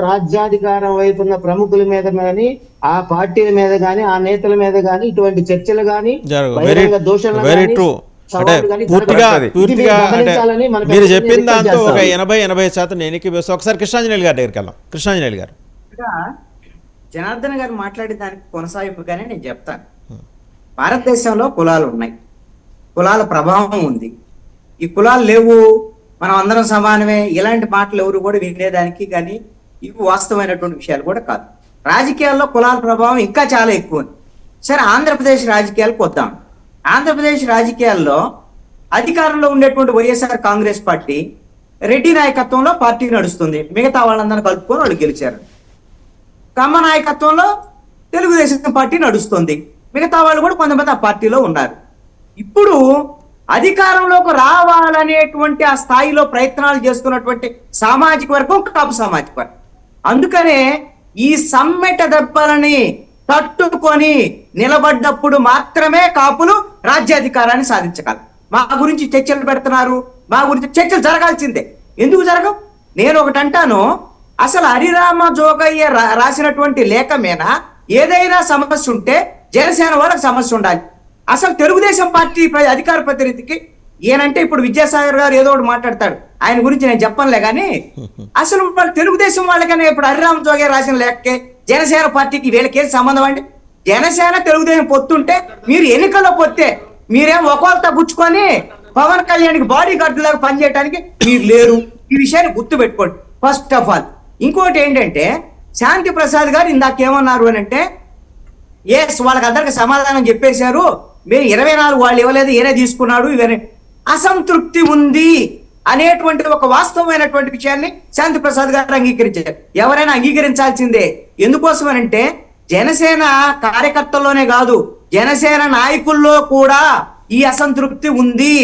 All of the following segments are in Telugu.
రాజ్యాధికారం వైపు ఉన్న ప్రముఖుల మీద కానీ, ఆ పార్టీల మీద కానీ, ఆ నేతల మీద కానీ ఇటువంటి చర్చలు కానీ, దోషాలు మీరు చెప్పిన దాంతో ఒక 80-85% నేను ఒకసారి కృష్ణాంజనేయులు గారి దగ్గరికి వెళ్దాం. కృష్ణాంజనేయులు గారు, జనార్దన్ గారు మాట్లాడే దానికి కొనసాగింపుగానే నేను చెప్తాను. భారతదేశంలో కులాలు ఉన్నాయి, కులాల ప్రభావం ఉంది. ఈ కులాలు లేవు, మనం అందరం సమానమే, ఇలాంటి మాటలు ఎవరు కూడా వినేదానికి కానీ ఇవి వాస్తవమైనటువంటి విషయాలు కూడా కాదు. రాజకీయాల్లో కులాల ప్రభావం ఇంకా చాలా ఎక్కువ ఉంది. సరే, ఆంధ్రప్రదేశ్ రాజకీయాలకు వద్దాం. ఆంధ్రప్రదేశ్ రాజకీయాల్లో అధికారంలో ఉండేటువంటి వైఎస్ఆర్ కాంగ్రెస్ పార్టీ రెడ్డి నాయకత్వంలో పార్టీ నడుస్తుంది. మిగతా వాళ్ళందరినీ కలుపుకొని వాళ్ళు గెలిచారు. కమ్మ నాయకత్వంలో తెలుగుదేశం పార్టీ నడుస్తుంది. మిగతా వాళ్ళు కూడా కొంతమంది ఆ పార్టీలో ఉన్నారు. ఇప్పుడు అధికారంలోకి రావాలనేటువంటి ఆ స్థాయిలో ప్రయత్నాలు చేస్తున్నటువంటి సామాజిక వర్గం కాపు సామాజిక వర్గం. అందుకనే ఈ సమ్మెట దెబ్బలని తట్టుకొని నిలబడ్డప్పుడు మాత్రమే కాపులు రాజ్యాధికారాన్ని సాధించగలరు. మా గురించి చర్చలు పెడుతున్నారు, మా గురించి చర్చలు జరగాల్సిందే. ఎందుకు జరగవు? నేను ఒకటి అంటాను, అసలు హరిరామ జోగయ్య రాసినటువంటి లేఖ మీద ఏదైనా సమస్య ఉంటే జనసేన వాళ్ళకి సమస్య ఉండాలి. అసలు తెలుగుదేశం పార్టీ అధికార ప్రతినిధికి ఏనంటే, ఇప్పుడు విద్యాసాగర్ గారు ఏదో ఒకటి మాట్లాడతాడు, ఆయన గురించి నేను చెప్పనులే కానీ, అసలు వాళ్ళు తెలుగుదేశం వాళ్ళకనే ఇప్పుడు హరిరామ జోగయ్య రాసిన లేఖకే జనసేన పార్టీకి వీళ్ళకేం సంబంధం అండి? జనసేన తెలుగుదేశం పొత్తుంటే మీరు ఎన్నికల్లో పొత్తే, మీరేం ఒకళ్ళతో గుచ్చుకొని పవన్ కళ్యాణ్కి బాడీ గార్డు లాగా పనిచేయడానికి మీరు లేరు. ఈ విషయాన్ని గుర్తు పెట్టుకోండి ఫస్ట్ ఆఫ్ ఆల్. ఇంకోటి ఏంటంటే, శాంతి ప్రసాద్ గారు ఇందాకేమన్నారు అని అంటే, ఎస్ వాళ్ళకి అందరికి సమాధానం చెప్పేశారు, మీరు 24 వాళ్ళు ఇవ్వలేదు, ఈయనే తీసుకున్నాడు, ఇవన్నీ అసంతృప్తి ఉంది అనేటువంటి ఒక వాస్తవమైనటువంటి విషయాన్ని శాంతి ప్రసాద్ గారు అంగీకరించారు. ఎవరైనా అంగీకరించాల్సిందే. ఎందుకోసం అంటే, జనసేన కార్యకర్తల్లోనే కాదు, జనసేన నాయకుల్లో కూడా ఈ అసంతృప్తి ఉంది.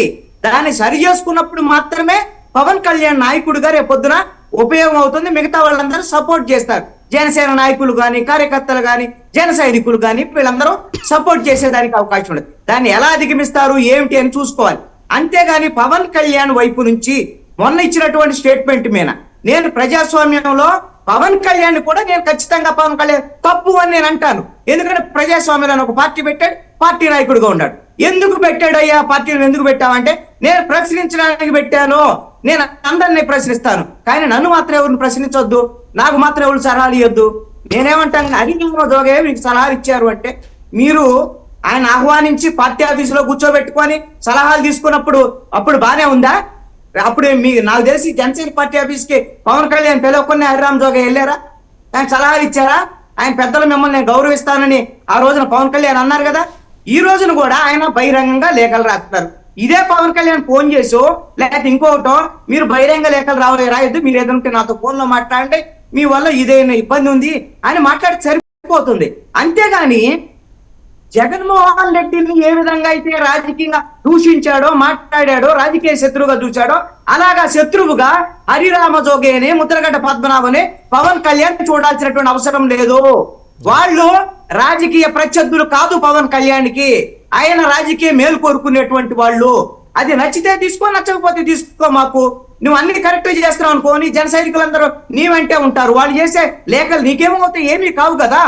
దాన్ని సరి చేసుకున్నప్పుడు మాత్రమే పవన్ కళ్యాణ్ నాయకుడిగా రేపొద్దున ఉపయోగం అవుతుంది. మిగతా వాళ్ళందరూ సపోర్ట్ చేస్తారు. జనసేన నాయకులు కానీ, కార్యకర్తలు కానీ, జన సైనికులు కానీ వీళ్ళందరూ సపోర్ట్ చేసేదానికి అవకాశం ఉండదు. దాన్ని ఎలా అధిగమిస్తారు ఏమిటి అని చూసుకోవాలి. అంతేగాని పవన్ కళ్యాణ్ వైపు నుంచి మొన్న ఇచ్చినటువంటి స్టేట్మెంట్ మీద నేను ప్రజాస్వామ్యంలో పవన్ కళ్యాణ్ కూడా నేను ఖచ్చితంగా పవన్ కళ్యాణ్ తప్పు అని నేను అంటాను. ఎందుకంటే ప్రజాస్వామ్యంలో ఒక పార్టీ పెట్టాడు, పార్టీ నాయకుడిగా ఉన్నాడు. ఎందుకు పెట్టాడు అయ్యా పార్టీని ఎందుకు పెట్టావంటే, నేను ప్రశ్నించడానికి పెట్టాను, నేను అందరినీ ప్రశ్నిస్తాను, కానీ నన్ను మాత్రం ఎవరిని ప్రశ్నించొద్దు, నాకు మాత్రం ఎవరు సలహాలు ఇవ్వద్దు. నేనేమంటాను, హరిరామ జోగయ్య మీకు సలహాలు ఇచ్చారు అంటే, మీరు ఆయన ఆహ్వానించి పార్టీ ఆఫీసులో కూర్చోబెట్టుకొని సలహాలు తీసుకున్నప్పుడు అప్పుడు బానే ఉందా? అప్పుడు నాకు తెలిసి జనసేన పార్టీ ఆఫీస్కి పవన్ కళ్యాణ్ పిలవకుండా హరిరామ జోగయ్య వెళ్ళారా? ఆయన సలహాలు ఇచ్చారా? ఆయన పెద్దలు మిమ్మల్ని నేను గౌరవిస్తానని ఆ రోజున పవన్ కళ్యాణ్ అన్నారు కదా. ఈ రోజున కూడా ఆయన బహిరంగంగా లేఖలు రాస్తున్నారు. ఇదే పవన్ కళ్యాణ్ ఫోన్ చేసో లేకపోతే ఇంకోటో, మీరు బహిరంగ లేఖలు రాయొద్దు, మీరు ఏదంటే నాతో ఫోన్ లో మాట్లాడండి, మీ వల్ల ఇదేనా ఇబ్బంది ఉంది అని మాట్లాడితే సరిపోతుంది. అంతేగాని జగన్మోహన్ రెడ్డిని ఏ విధంగా అయితే రాజకీయంగా దూషించాడో, మాట్లాడాడో, రాజకీయ శత్రువుగా చూశాడో, అలాగా శత్రువుగా హరిరామ జోగయ్యని, ముద్రగడ్డ పద్మనాభని పవన్ కళ్యాణ్ చూడాల్సినటువంటి అవసరం లేదు. వాళ్ళు రాజకీయ ప్రత్యర్థులు కాదు పవన్ కళ్యాణ్కి. ఆయన రాజకీయ మేలు కోరుకునేటువంటి వాళ్ళు. అది నచ్చితే తీసుకో, నచ్చకపోతే తీసుకో. మాకు నువ్వు అన్ని కరెక్ట్ చేస్తున్నావు అనుకో, నీ జన సైనికులందరూ నీ వెంటే ఉంటారు. వాళ్ళు చేసే లేఖలు నీకేమవుతాయి? ఏమీ కావు కదా.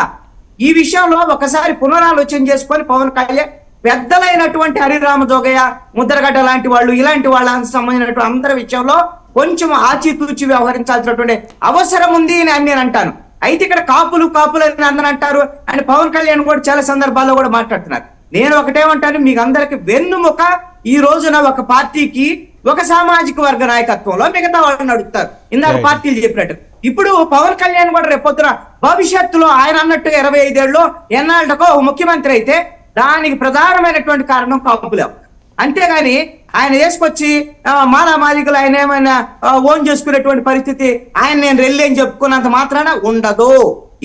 ఈ విషయంలో ఒకసారి పునరాలోచన చేసుకొని పవన్ కళ్యాణ్ పెద్దలైనటువంటి హరిరామ జోగయ్య, ముద్రగడ్డ లాంటి వాళ్ళు, ఇలాంటి వాళ్ళకి సంబంధించినటువంటి అందరి విషయంలో కొంచెం ఆచితూచి వ్యవహరించాల్సినటువంటి అవసరం ఉంది అని నేను అంటాను. అయితే ఇక్కడ కాపులు అని అందరూ అంటారు అని పవన్ కళ్యాణ్ కూడా చాలా సందర్భాల్లో కూడా మాట్లాడుతున్నారు. నేను ఒకటేమంటాను, మీకు అందరికి వెన్నుముక ఈ రోజున ఒక పార్టీకి ఒక సామాజిక వర్గ నాయకత్వంలో మిగతా వాళ్ళు నడుపుతారు. ఇందాక పార్టీలు చెప్పినట్టు ఇప్పుడు పవన్ కళ్యాణ్ కూడా రేపొద్దున భవిష్యత్తులో ఆయన అన్నట్టు 25 ఏళ్ళలో ఎన్నాళ్ళకో ముఖ్యమంత్రి అయితే దానికి ప్రధానమైనటువంటి కారణం కాపులే. అంతేగాని ఆయన వేసుకొచ్చి మాలామాలికలు ఆయన ఏమైనా ఓన్ చేసుకునేటువంటి పరిస్థితి ఆయన నేను రెల్లి అని చెప్పుకున్నంత మాత్రాన ఉండదు.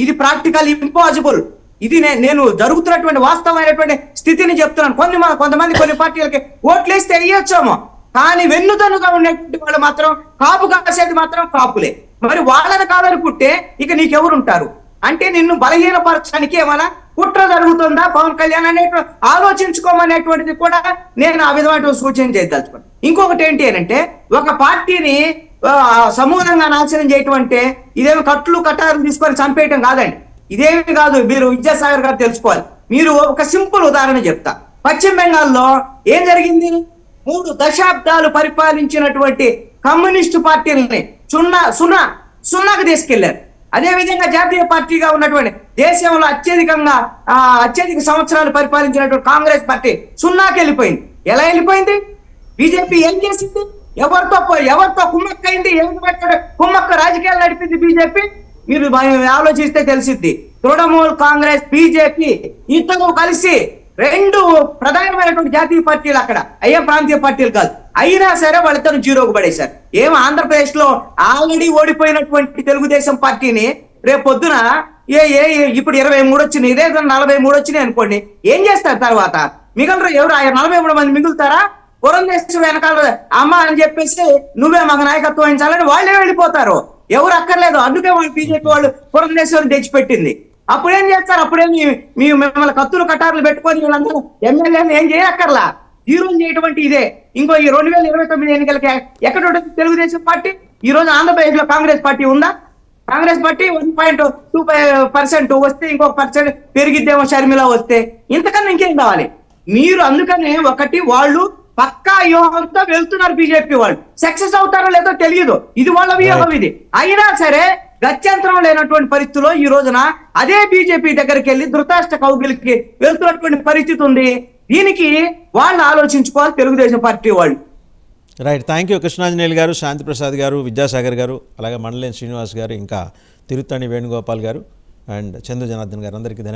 ఇది ప్రాక్టికల్ ఇంపాసిబుల్. ఇది నేను జరుగుతున్నటువంటి వాస్తవమైనటువంటి స్థితిని చెప్తున్నాను. కొంతమంది కొన్ని పార్టీలకి ఓట్లేస్తే వేయొచ్చామో, కానీ వెన్నుదన్నుగా ఉండేటువంటి వాళ్ళు మాత్రం కాపు కాసేది మాత్రం కాపులే. మరి వాళ్ళని కాదనుకుంటే ఇక నీకెవరుంటారు? అంటే నిన్ను బలహీనపరచడానికి ఏమైనా కుట్ర జరుగుతుందా పవన్ కళ్యాణ్ అనేటువంటి ఆలోచించుకోమనేటువంటిది కూడా నేను ఆ విధమైన సూచన చేయదలుచుకున్నాను. ఇంకొకటి ఏంటి అంటే ఒక పార్టీని సమూలంగా నాశనం చేయటం అంటే ఇదేమి కట్లు కట్టారు తీసుకొని చంపేయటం కాదండి. ఇదేమి కాదు. మీరు విద్యాసాగర్ గారు తెలుసుకోవాలి. మీరు ఒక సింపుల్ ఉదాహరణ చెప్తా. పశ్చిమ బెంగాల్లో ఏం జరిగింది? 3 దశాబ్దాలు పరిపాలించినటువంటి కమ్యూనిస్టు పార్టీలని సున్నాకు తీసుకెళ్లారు. అదే విధంగా జాతీయ పార్టీగా ఉన్నటువంటి దేశంలో అత్యధిక సంవత్సరాలు పరిపాలించినటువంటి కాంగ్రెస్ పార్టీ సున్నాకి వెళ్ళిపోయింది. ఎలా వెళ్ళిపోయింది? బీజేపీ ఏం చేసింది? ఎవరితో కుమ్మక్కైంది? కుమ్మక్క రాజకీయాలు నడిపింది బీజేపీ. మీరు ఆలోచిస్తే తెలిసిద్ది. తృణమూల్ కాంగ్రెస్, బీజేపీ ఇద్దరు కలిసి 2 ప్రధానమైనటువంటి జాతీయ పార్టీలు అక్కడ అయ్యే ప్రాంతీయ పార్టీలు కాదు. అయినా సరే వాళ్ళిద్దరు జీరోకు పడేశారు. ఆంధ్రప్రదేశ్ లో ఆల్రెడీ ఓడిపోయినటువంటి తెలుగుదేశం పార్టీని రేపు పొద్దున ఇప్పుడు 23 వచ్చినాయి, ఇదే 43 వచ్చినాయి అనుకోండి, ఏం చేస్తారు తర్వాత? మిగలరు ఎవరు? 43 మంది మిగులుతారా? పురంధేశ్వరి వెనకాల అమ్మ అని చెప్పేసి నువ్వే మాకు నాయకత్వం వహించాలని వాళ్ళే వెళ్ళిపోతారు. ఎవరు అక్కర్లేదు. అందుకే వాళ్ళు బీజేపీ వాళ్ళు పురంధేశ్వరిని తెచ్చిపెట్టింది. అప్పుడేం చేస్తారు? మిమ్మల్ని కత్తులు కటార్లు పెట్టుకొని వీళ్ళందరూ ఎమ్మెల్యేని ఏం చేయక్కర్లా, జీరో చేయటువంటి ఇదే. ఇంకో ఈ 2029 ఎన్నికలకి ఎక్కడ ఉంటుంది తెలుగుదేశం పార్టీ? ఈ రోజు ఆంధ్రప్రదేశ్ లో కాంగ్రెస్ పార్టీ ఉందా? కాంగ్రెస్ పార్టీ 1.2% వస్తే ఇంకొక % పెరిగిద్దేమో షర్మిల వస్తే. ఇంతకన్నా ఇంకేం కావాలి? మీరు అందుకనే వాళ్ళు పక్కా వ్యూహంతో వెళ్తున్నారు. బీజేపీ వాళ్ళు సక్సెస్ అవుతారో లేదో తెలియదు. ఇది వాళ్ళ వ్యూహం. ఇది అయినా సరే గత్యంతరం లేనటువంటి పరిస్థితిలో ఈ రోజున అదే బీజేపీ దగ్గరికి వెళ్ళి ధృతరాష్ట్ర కౌగిలికి వెళ్తున్నటువంటి పరిస్థితి ఉంది. దీనికి వాళ్ళు ఆలోచించుకోవాలి, తెలుగుదేశం పార్టీ వాళ్ళు. రైట్. థ్యాంక్ యూ కృష్ణాంజనేయులు గారు, శాంతి ప్రసాద్ గారు, విద్యాసాగర్ గారు, అలాగే మండలేని శ్రీనివాస్ గారు, ఇంకా తిరుత్తణి వేణుగోపాల్ గారు అండ్ చందు జనార్దన్ గారు, అందరికీ ధన్యవాదాలు.